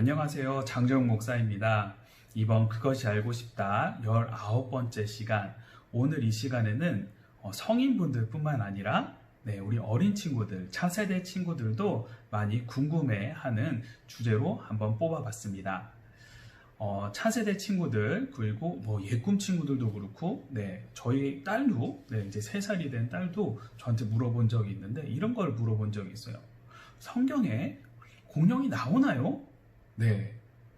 안녕하세요. 장정욱 목사입니다. 이번 그것이 알고 싶다 19번째 시간. 오늘 이 시간에는 성인분들 뿐만 아니라 우리 어린 친구들, 차세대 친구들도 많이 궁금해하는 주제로 한번 뽑아봤습니다. 차세대 친구들, 그리고 예꿈 친구들도 그렇고, 저희 딸도, 이제 3살이 된 딸도 저한테 물어본 적이 있는데, 이런 걸 물어본 적이 있어요. 성경에 공룡이 나오나요?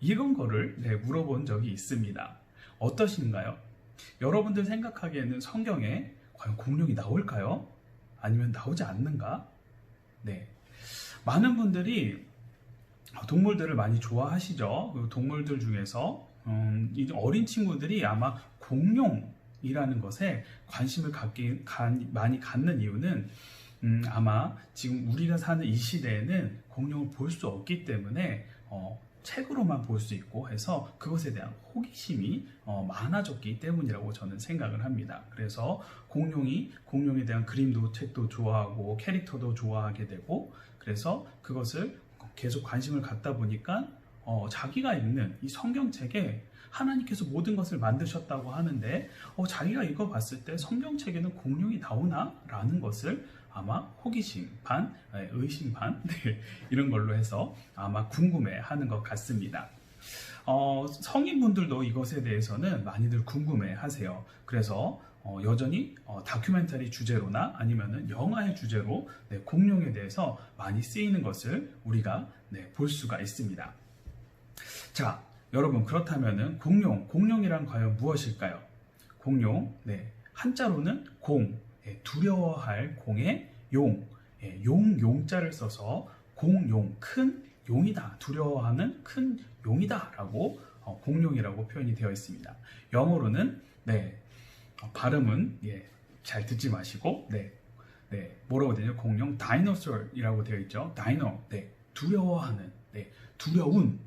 이런 거를 물어본 적이 있습니다. 어떠신가요? 여러분들 생각하기에는 성경에 과연 공룡이 나올까요? 아니면 나오지 않는가? 많은 분들이 동물들을 많이 좋아하시죠. 그리고 동물들 중에서 어린 친구들이 아마 공룡이라는 것에 관심을 많이 갖는 이유는 아마 지금 우리가 사는 이 시대에는 공룡을 볼 수 없기 때문에 책으로만 볼 수 있고 해서 그것에 대한 호기심이 많아졌기 때문이라고 저는 생각을 합니다. 그래서 공룡에 대한 그림도 책도 좋아하고 캐릭터도 좋아하게 되고, 그래서 그것을 계속 관심을 갖다 보니까 자기가 읽는 이 성경책에 하나님께서 모든 것을 만드셨다고 하는데 자기가 읽어봤을 때 성경책에는 공룡이 나오나? 라는 것을 아마 호기심 반, 의심 반 이런 걸로 해서 아마 궁금해하는 것 같습니다. 성인분들도 이것에 대해서는 많이들 궁금해하세요. 그래서 여전히 다큐멘터리 주제로나 아니면은 영화의 주제로 공룡에 대해서 많이 쓰이는 것을 우리가 볼 수가 있습니다. 자, 여러분, 그렇다면은 공룡이란 과연 무엇일까요? 공룡, 한자로는 두려워할 공의 용자를 써서 공용, 큰 용이다, 두려워하는 큰 용이다 라고 공룡이라고 표현이 되어 있습니다. 영어로는 발음은 잘 듣지 마시고 뭐라고 되냐, 공룡 다이노소이라고 되어 있죠. 다이노, 두려워하는, 두려운,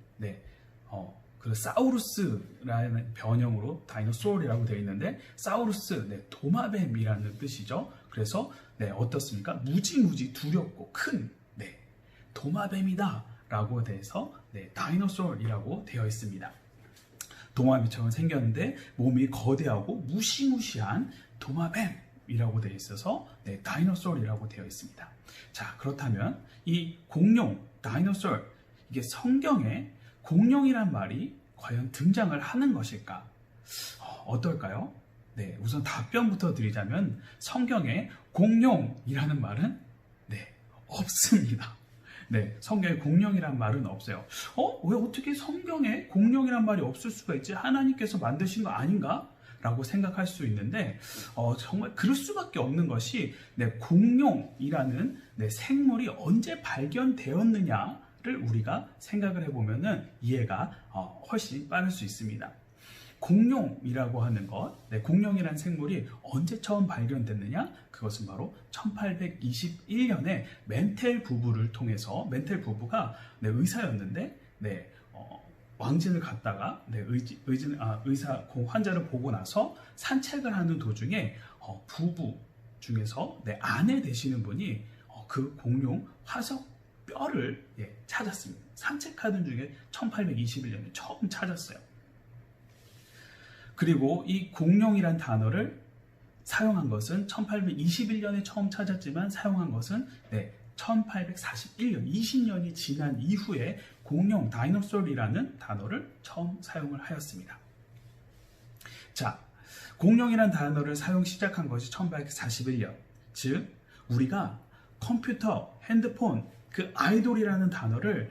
그 사우루스라는 변형으로 다이노소이라고 되어 있는데, 사우루스, 도마뱀이라는 뜻이죠. 그래서 어떻습니까? 무지무지 두렵고 큰 도마뱀이다 라고 돼서 다이노소이라고 되어 있습니다. 도마뱀처럼 생겼는데 몸이 거대하고 무시무시한 도마뱀이라고 되어 있어서 다이노소이라고 되어 있습니다. 자, 그렇다면 이 공룡, 다이노소이, 이게 성경에 공룡이란 말이 과연 등장을 하는 것일까? 어떨까요? 우선 답변부터 드리자면 성경에 공룡이라는 말은 없습니다. 성경에 공룡이란 말은 없어요. 왜 어떻게 성경에 공룡이란 말이 없을 수가 있지? 하나님께서 만드신 거 아닌가? 라고 생각할 수 있는데 정말 그럴 수밖에 없는 것이 공룡이라는 생물이 언제 발견되었느냐를 우리가 생각을 해보면 이해가 훨씬 빠를 수 있습니다. 공룡이라고 하는 것, 공룡이라는 생물이 언제 처음 발견됐느냐? 그것은 바로 1821년에 멘텔 부부를 통해서, 멘텔 부부가 의사였는데 왕진을 갔다가 의사 환자를 보고 나서 산책을 하는 도중에 부부 중에서 아내 되시는 분이 그 공룡 화석 뼈를 찾았습니다. 산책하던 중에 1821년에 처음 찾았어요. 그리고 이 공룡이란 단어를 사용한 것은 1821년에 처음 찾았지만 사용한 것은 1841년, 20년이 지난 이후에 공룡, 다이노소이라는 단어를 처음 사용을 하였습니다. 자, 공룡이란 단어를 사용 시작한 것이 1841년, 즉 우리가 컴퓨터, 핸드폰, 그 아이돌이라는 단어를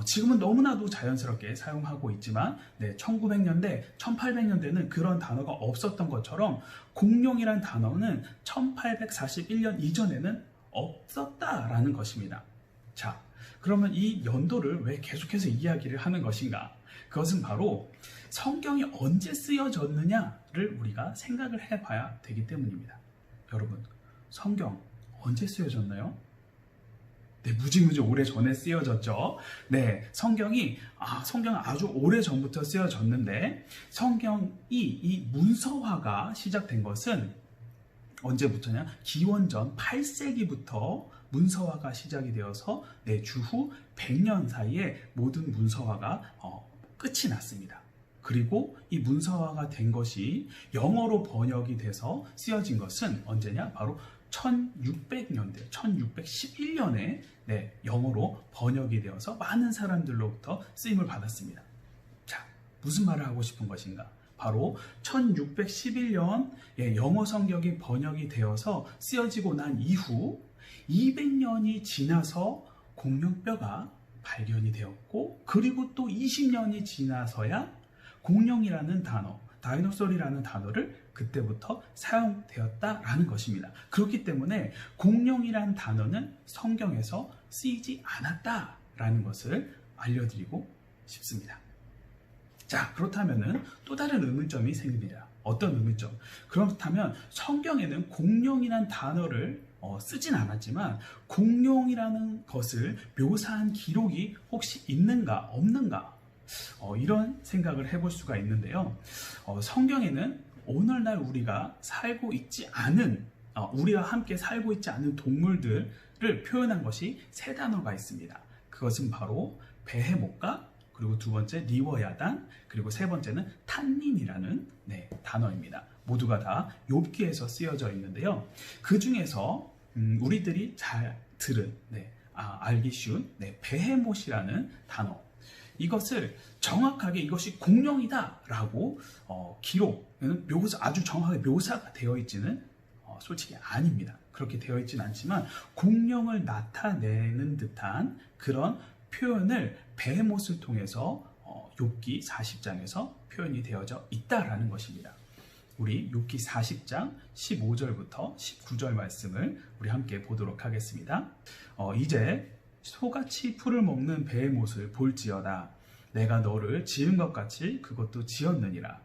지금은 너무나도 자연스럽게 사용하고 있지만 1900년대, 1800년대는 그런 단어가 없었던 것처럼 공룡이란 단어는 1841년 이전에는 없었다라는 것입니다. 자, 그러면 이 연도를 왜 계속해서 이야기를 하는 것인가? 그것은 바로 성경이 언제 쓰여졌느냐를 우리가 생각을 해봐야 되기 때문입니다. 여러분, 성경 언제 쓰여졌나요? 무지무지 오래 전에 쓰여졌죠. 성경은 아주 오래 전부터 쓰여졌는데, 성경이 이 문서화가 시작된 것은 언제부터냐? 기원전 8세기부터 문서화가 시작이 되어서 주후 100년 사이에 모든 문서화가 끝이 났습니다. 그리고 이 문서화가 된 것이 영어로 번역이 돼서 쓰여진 것은 언제냐? 바로 1600년대, 1611년에 영어로 번역이 되어서 많은 사람들로부터 쓰임을 받았습니다. 자, 무슨 말을 하고 싶은 것인가? 바로 1611년 영어 성경이 번역이 되어서 쓰여지고 난 이후 200년이 지나서 공룡뼈가 발견이 되었고, 그리고 또 20년이 지나서야 공룡이라는 단어, 다이노소리라는 단어를 그때부터 사용되었다라는 것입니다. 그렇기 때문에 공룡이란 단어는 성경에서 쓰이지 않았다라는 것을 알려드리고 싶습니다. 자, 그렇다면 또 다른 의문점이 생깁니다. 어떤 의문점? 그렇다면 성경에는 공룡이란 단어를 쓰진 않았지만 공룡이라는 것을 묘사한 기록이 혹시 있는가 없는가, 이런 생각을 해볼 수가 있는데요. 성경에는 오늘날 우리가 살고 있지 않은, 우리와 함께 살고 있지 않은 동물들을 표현한 것이 세 단어가 있습니다. 그것은 바로 베헤못과, 그리고 두 번째 리워야단, 그리고 세 번째는 탄닌이라는 단어입니다. 모두가 다 욥기에서 쓰여져 있는데요. 그 중에서 우리들이 잘 들은, 알기 쉬운 베헤못이라는 단어, 이것을 정확하게 이것이 공룡이다라고 아주 정확하게 묘사가 되어 있지는 솔직히 아닙니다. 그렇게 되어 있지는 않지만 공룡을 나타내는 듯한 그런 표현을 베헤못을 통해서 욥기 40장에서 표현이 되어져 있다라는 것입니다. 우리 욥기 40장 15절부터 19절 말씀을 우리 함께 보도록 하겠습니다. 이제 소같이 풀을 먹는 베헤못을 볼지어다. 내가 너를 지은 것 같이 그것도 지었느니라.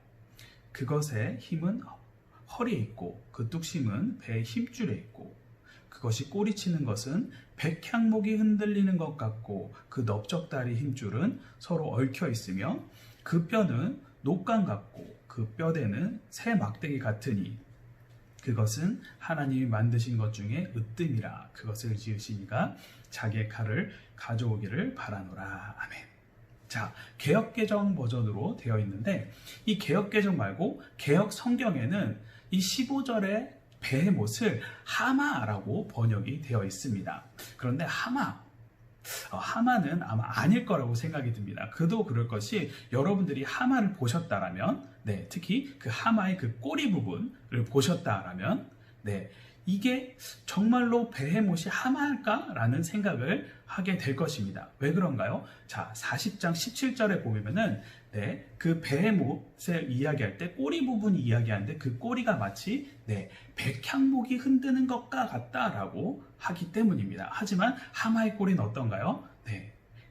그것의 힘은 허리에 있고 그 뚝심은 배의 힘줄에 있고, 그것이 꼬리치는 것은 백향목이 흔들리는 것 같고 그 넓적다리 힘줄은 서로 얽혀 있으며 그 뼈는 녹강 같고 그 뼈대는 새 막대기 같으니 그것은 하나님이 만드신 것 중에 으뜸이라. 그것을 지으시니가 자기의 칼을 가져오기를 바라노라. 아멘. 자, 개역개정 버전으로 되어 있는데 이 개역개정 말고 개역 성경에는 이 15절의 베헤못을 하마라고 번역이 되어 있습니다. 그런데 하마는 아마 아닐 거라고 생각이 듭니다. 그도 그럴 것이, 여러분들이 하마를 보셨다라면, 특히 그 하마의 그 꼬리 부분을 보셨다라면, 이게 정말로 베헤못이 하마일까라는 생각을 하게 될 것입니다. 왜 그런가요? 자, 40장 17절에 보면은 그 베헤못을 이야기할 때 꼬리 부분이 이야기하는데 그 꼬리가 마치 백향목이 흔드는 것과 같다라고 하기 때문입니다. 하지만 하마의 꼬리는 어떤가요?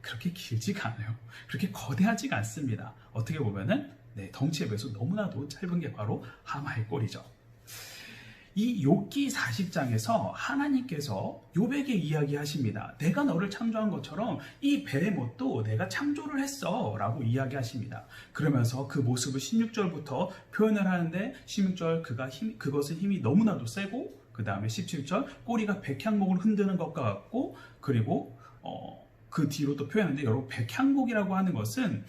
그렇게 길지가 않아요. 그렇게 거대하지가 않습니다. 어떻게 보면은 덩치에 비해서 너무나도 짧은 게 바로 하마의 꼬리죠. 이 욥기 40장에서 하나님께서 욥에게 이야기하십니다. 내가 너를 창조한 것처럼 이 베헤못도 내가 창조를 했어 라고 이야기하십니다. 그러면서 그 모습을 16절부터 표현을 하는데, 16절 그것은 힘이 너무나도 세고, 그 다음에 17절 꼬리가 백향목을 흔드는 것과 같고, 그리고 그 뒤로 또 표현하는데, 여러분 백향목이라고 하는 것은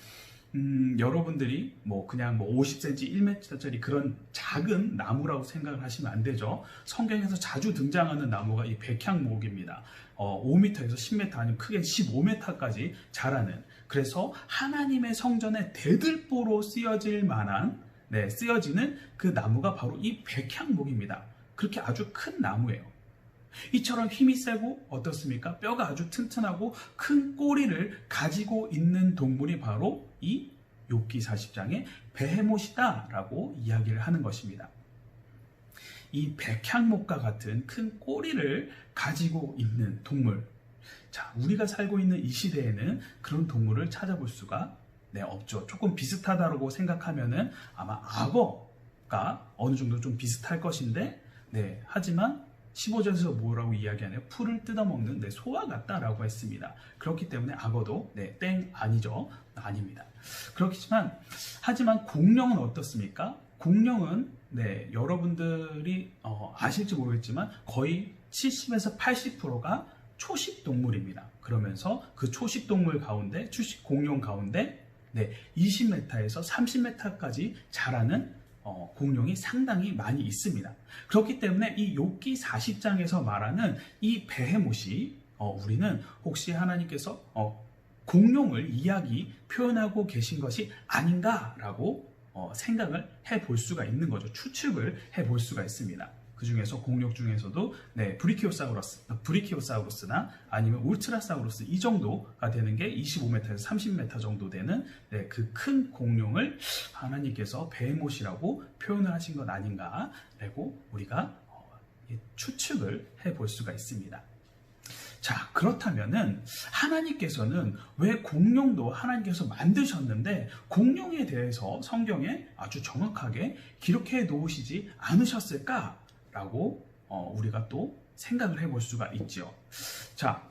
여러분들이 그냥 50cm, 1m짜리 그런 작은 나무라고 생각을 하시면 안 되죠. 성경에서 자주 등장하는 나무가 이 백향목입니다. 5m에서 10m, 아니면 크게 15m까지 자라는, 그래서 하나님의 성전에 대들보로 쓰여질 만한, 쓰여지는 그 나무가 바로 이 백향목입니다. 그렇게 아주 큰 나무예요. 이처럼 힘이 세고 어떻습니까? 뼈가 아주 튼튼하고 큰 꼬리를 가지고 있는 동물이 바로 이 욥기 40장의 베헤못이다 라고 이야기를 하는 것입니다. 이 백향목과 같은 큰 꼬리를 가지고 있는 동물, 자, 우리가 살고 있는 이 시대에는 그런 동물을 찾아볼 수가 없죠. 조금 비슷하다고 생각하면은 아마 악어가 어느 정도 좀 비슷할 것인데, 하지만 15절에서 뭐라고 이야기하나요? 풀을 뜯어먹는 소와 같다라고 했습니다. 그렇기 때문에 악어도 땡 아니죠. 아닙니다. 그렇지만 하지만 공룡은 어떻습니까? 공룡은 여러분들이 아실지 모르겠지만 거의 70에서 80%가 초식 동물입니다. 그러면서 그 초식 동물 가운데, 초식 공룡 가운데 20m에서 30m까지 자라는 공룡이 상당히 많이 있습니다. 그렇기 때문에 이 욥기 40장에서 말하는 이 베헤못이 우리는 혹시 하나님께서 공룡을 표현하고 계신 것이 아닌가라고 생각을 해볼 수가 있는 거죠. 추측을 해볼 수가 있습니다. 그 중에서 공룡 중에서도 브리키오사우루스나 아니면 울트라사우루스 이 정도가 되는 게 25m에서 30m 정도 되는 그 큰 공룡을 하나님께서 베헤못이라고 표현을 하신 것 아닌가라고 우리가 추측을 해볼 수가 있습니다. 자, 그렇다면은 하나님께서는 왜 공룡도 하나님께서 만드셨는데 공룡에 대해서 성경에 아주 정확하게 기록해 놓으시지 않으셨을까? 라고 우리가 또 생각을 해볼 수가 있죠. 자,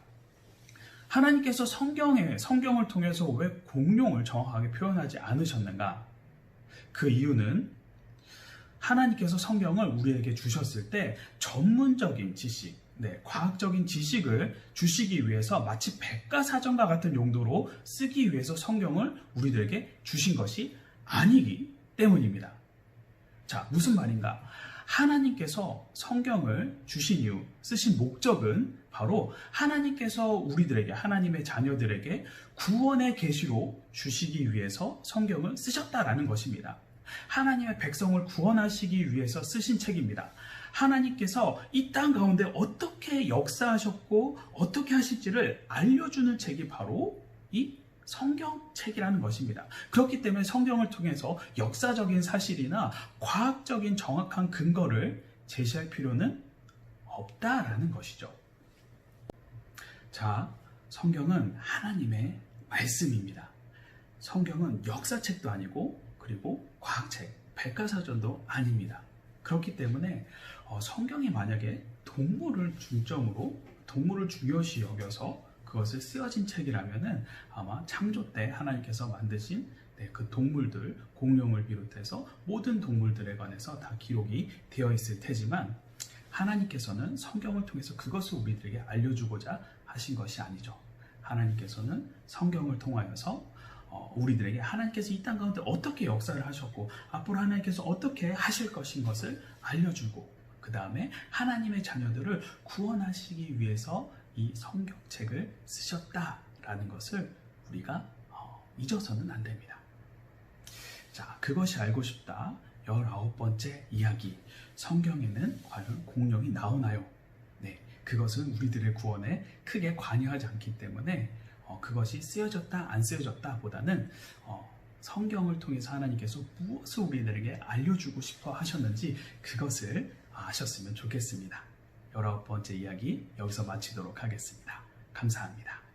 하나님께서 성경을 통해서 왜 공룡을 정확하게 표현하지 않으셨는가? 그 이유는 하나님께서 성경을 우리에게 주셨을 때 전문적인 지식, 과학적인 지식을 주시기 위해서 마치 백과사전과 같은 용도로 쓰기 위해서 성경을 우리들에게 주신 것이 아니기 때문입니다. 자, 무슨 말인가? 하나님께서 성경을 주신 이유, 쓰신 목적은 바로 하나님께서 우리들에게, 하나님의 자녀들에게 구원의 계시로 주시기 위해서 성경을 쓰셨다라는 것입니다. 하나님의 백성을 구원하시기 위해서 쓰신 책입니다. 하나님께서 이 땅 가운데 어떻게 역사하셨고 어떻게 하실지를 알려주는 책이 바로 이 성경책이라는 것입니다. 그렇기 때문에 성경을 통해서 역사적인 사실이나 과학적인 정확한 근거를 제시할 필요는 없다라는 것이죠. 자, 성경은 하나님의 말씀입니다. 성경은 역사책도 아니고 그리고 과학책, 백과사전도 아닙니다. 그렇기 때문에 성경이 만약에 동물을 중점으로, 동물을 중요시 여겨서 그것을 쓰여진 책이라면은 아마 창조 때 하나님께서 만드신 그 동물들, 공룡을 비롯해서 모든 동물들에 관해서 다 기록이 되어 있을 테지만 하나님께서는 성경을 통해서 그것을 우리들에게 알려주고자 하신 것이 아니죠. 하나님께서는 성경을 통하여서 우리들에게 하나님께서 이 땅 가운데 어떻게 역사를 하셨고 앞으로 하나님께서 어떻게 하실 것인 것을 알려주고 그 다음에 하나님의 자녀들을 구원하시기 위해서 이 성경책을 쓰셨다라는 것을 우리가 잊어서는 안 됩니다. 자, 그것이 알고 싶다 19번째 이야기. 성경에는 과연 공룡이 나오나요? 그것은 우리들의 구원에 크게 관여하지 않기 때문에 그것이 쓰여졌다 안 쓰여졌다 보다는 성경을 통해서 하나님께서 무엇을 우리들에게 알려주고 싶어 하셨는지 그것을 아셨으면 좋겠습니다. 19번째 이야기 여기서 마치도록 하겠습니다. 감사합니다.